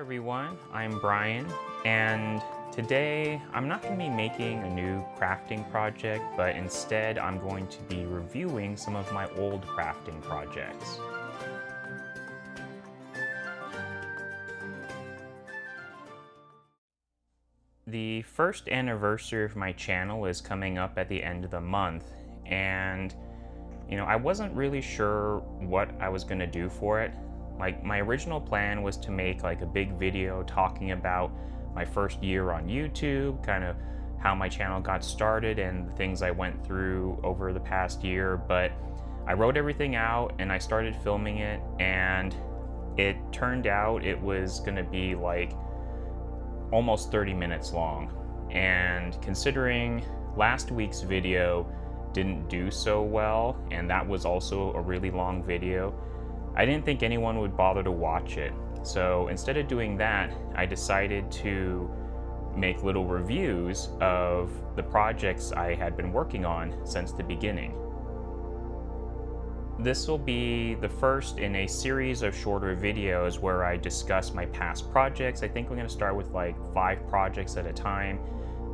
everyone, I'm Brian, and today I'm not going to be making a new crafting project, but instead I'm going to be reviewing some of my old crafting projects. The first anniversary of my channel is coming up at the end of the month, and I wasn't really sure what I was going to do for it. Like, my original plan was to make like a big video talking about my first year on YouTube, kind of how my channel got started and the things I went through over the past year, but I wrote everything out and I started filming it, and it turned out it was gonna be like almost 30 minutes long. And considering last week's video didn't do so well, and that was also a really long video, I didn't think anyone would bother to watch it. So instead of doing that, I decided to make little reviews of the projects I had been working on since the beginning. This will be the first in a series of shorter videos where I discuss my past projects. I think we're going to start with like 5 projects at a time.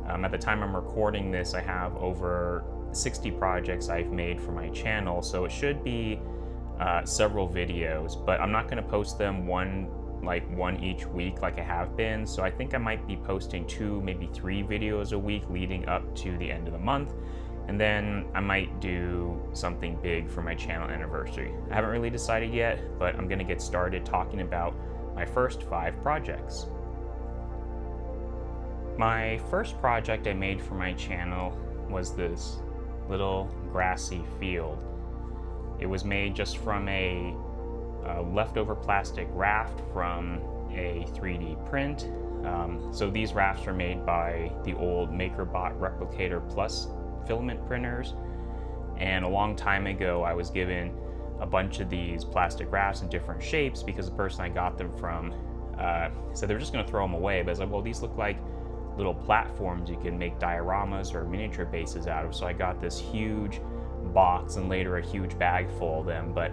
At the time I'm recording this, I have over 60 projects I've made for my channel, so it should be several videos, but I'm not going to post them one each week like I have been. So I think I might be posting 2, maybe 3 videos a week leading up to the end of the month, and then I might do something big for my channel anniversary. I haven't really decided yet, but I'm going to get started talking about my first 5 projects. My first project I made for my channel was this little grassy field. It was made just from a leftover plastic raft from a 3D print. So these rafts were made by the old MakerBot Replicator Plus filament printers. And a long time ago, I was given a bunch of these plastic rafts in different shapes because the person I got them from said they were just going to throw them away. But I was like, well, these look like little platforms you can make dioramas or miniature bases out of. So I got this huge box and later a huge bag full of them, but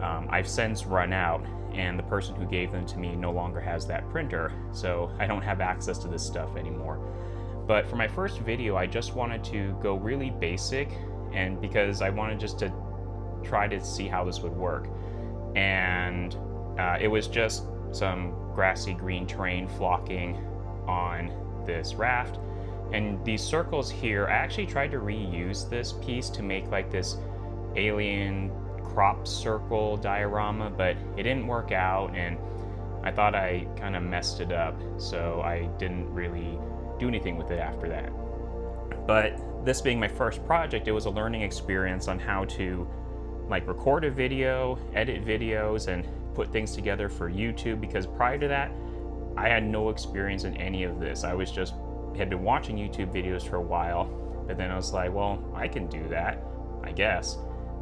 I've since run out, and the person who gave them to me no longer has that printer, so I don't have access to this stuff anymore. But for my first video, I just wanted to go really basic, and because I wanted just to try to see how this would work. And it was just some grassy green terrain flocking on this raft. And these circles here, I actually tried to reuse this piece to make like this alien crop circle diorama, but it didn't work out, and I thought I kind of messed it up, so I didn't really do anything with it after that. But this being my first project, it was a learning experience on how to like record a video, edit videos, and put things together for YouTube, because prior to that, I had no experience in any of this. I had been watching YouTube videos for a while, but then I was like, well, I can do that, I guess.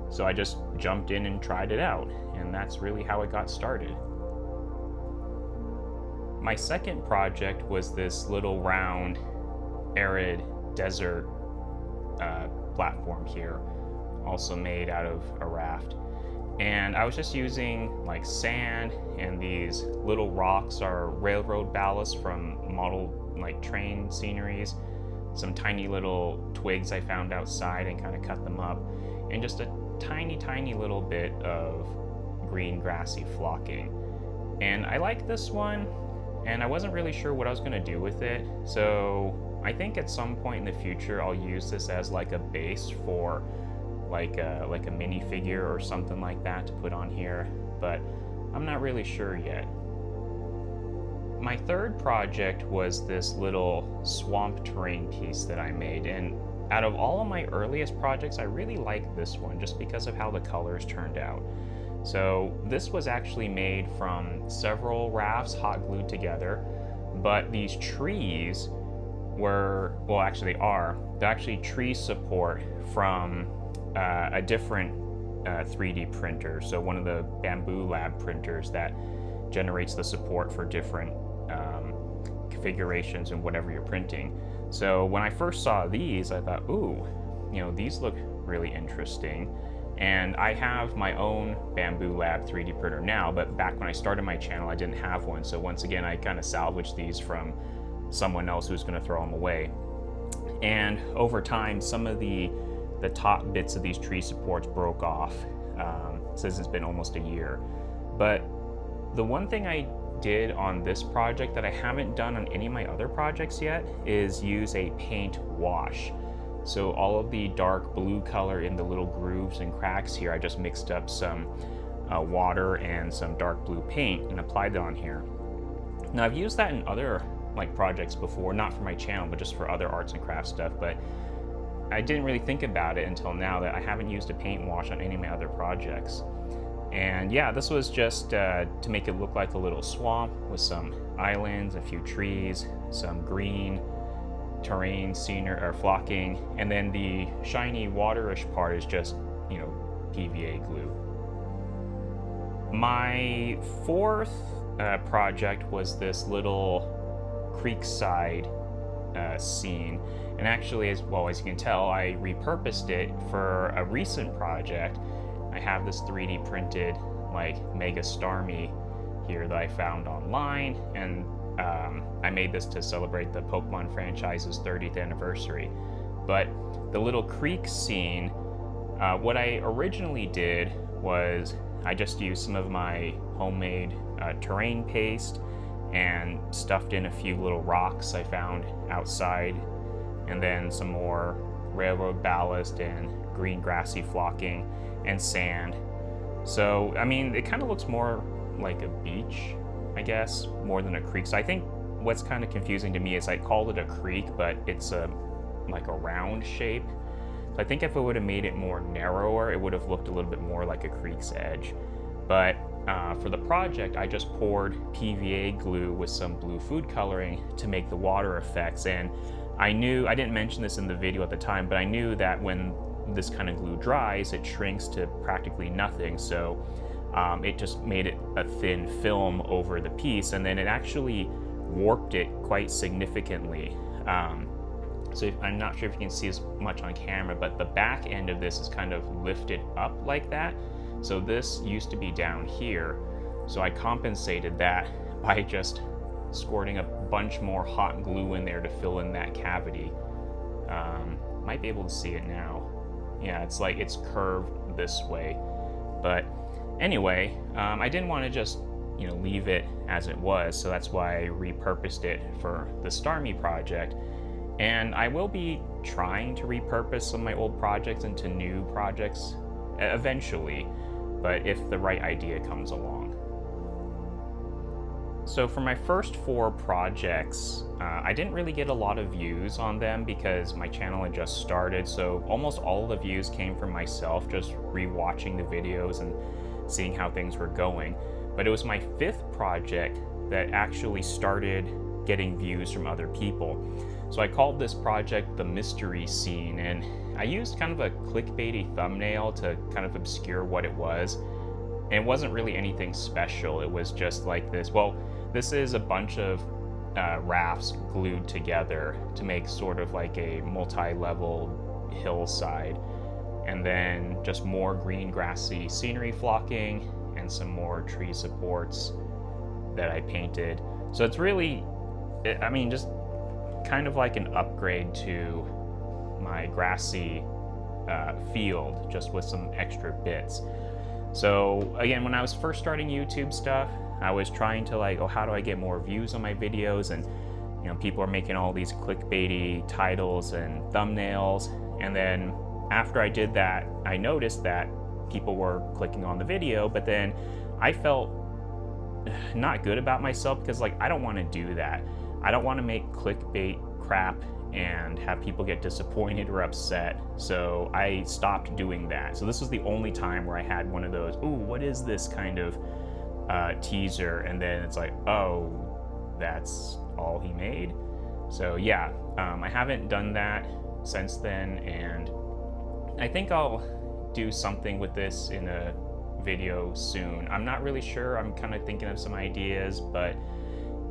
So I just jumped in and tried it out, and that's really how it got started. My second project was this little round arid desert platform here, also made out of a raft. And I was just using like sand, and these little rocks are railroad ballast from model like train sceneries, some tiny little twigs I found outside and kind of cut them up, and just a tiny little bit of green grassy flocking. And I like this one, and I wasn't really sure what I was going to do with it, so I think at some point in the future I'll use this as like a base for like a minifigure or something like that to put on here, but I'm not really sure yet. My third project was this little swamp terrain piece that I made, and out of all of my earliest projects, I really like this one just because of how the colors turned out. So this was actually made from several rafts hot glued together, but these trees were, well, actually they're actually tree support from a different 3D printer. So one of the Bamboo Lab printers that generates the support for different configurations and whatever you're printing. So when I first saw these, I thought, ooh, these look really interesting. And I have my own Bamboo Lab 3D printer now, but back when I started my channel, I didn't have one. So once again, I kind of salvaged these from someone else who's going to throw them away. And over time, some of the top bits of these tree supports broke off, since it's been almost a year. But the one thing I did on this project that I haven't done on any of my other projects yet is use a paint wash. So all of the dark blue color in the little grooves and cracks here, I just mixed up some water and some dark blue paint and applied it on here. Now I've used that in other projects before, not for my channel, but just for other arts and crafts stuff, but I didn't really think about it until now that I haven't used a paint wash on any of my other projects. And yeah, this was just to make it look like a little swamp with some islands, a few trees, some green terrain, scenery, or flocking, and then the shiny waterish part is just, you know, PVA glue. My fourth project was this little creekside scene, and actually, as well as you can tell, I repurposed it for a recent project. I have this 3D printed mega Starmie here that I found online, and I made this to celebrate the Pokemon franchise's 30th anniversary. But the little creek scene, what I originally did was I just used some of my homemade terrain paste and stuffed in a few little rocks I found outside, and then some more railroad ballast and green grassy flocking and sand. So, I mean, it kind of looks more like a beach, I guess, more than a creek. So I think what's kind of confusing to me is I called it a creek, but it's like a round shape. So I think if I would have made it more narrower, it would have looked a little bit more like a creek's edge. But for the project, I just poured PVA glue with some blue food coloring to make the water effects. And I didn't mention this in the video at the time, but I knew that when this kind of glue dries, it shrinks to practically nothing. So it just made it a thin film over the piece, and then it actually warped it quite significantly. So I'm not sure if you can see as much on camera, but the back end of this is kind of lifted up like that. So this used to be down here. So I compensated that by just squirting a bunch more hot glue in there to fill in that cavity. Might be able to see it now. Yeah, it's like it's curved this way. But anyway, I didn't want to just, you know, leave it as it was, so that's why I repurposed it for the Starmie project. And I will be trying to repurpose some of my old projects into new projects eventually, but if the right idea comes along. So for my first 4 projects, I didn't really get a lot of views on them because my channel had just started, so almost all of the views came from myself just rewatching the videos and seeing how things were going. But it was my 5th project that actually started getting views from other people. So I called this project the Mystery Scene, and I used kind of a clickbaity thumbnail to kind of obscure what it was. And it wasn't really anything special. It was just like this. Well, this is a bunch of rafts glued together to make sort of like a multi-level hillside. And then just more green grassy scenery flocking and some more tree supports that I painted. So it's really, I mean, just kind of like an upgrade to my Grassy Field, just with some extra bits. So again, when I was first starting YouTube stuff, I was trying to like, oh, how do I get more views on my videos? And you know, people are making all these clickbaity titles and thumbnails. And then after I did that, I noticed that people were clicking on the video, but then I felt not good about myself because like, I don't want to do that. I don't want to make clickbait crap and have people get disappointed or upset. So I stopped doing that. So this was the only time where I had one of those, ooh, what is this kind of teaser? And then it's like, oh, that's all he made. So yeah, I haven't done that since then, and I think I'll do something with this in a video soon. I'm not really sure. I'm kind of thinking of some ideas, but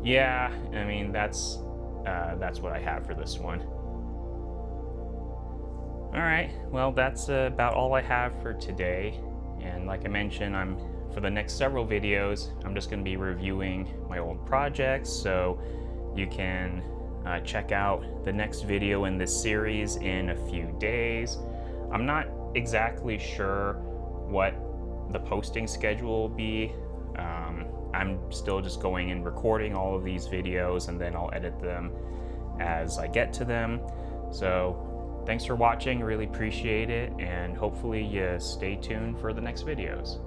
yeah, I mean, that's what I have for this one. All right, well, that's about all I have for today. And like I mentioned, for the next several videos, I'm just going to be reviewing my old projects, so you can check out the next video in this series in a few days. I'm not exactly sure what the posting schedule will be. I'm still just going and recording all of these videos, and then I'll edit them as I get to them. So thanks for watching, really appreciate it, and hopefully you stay tuned for the next videos.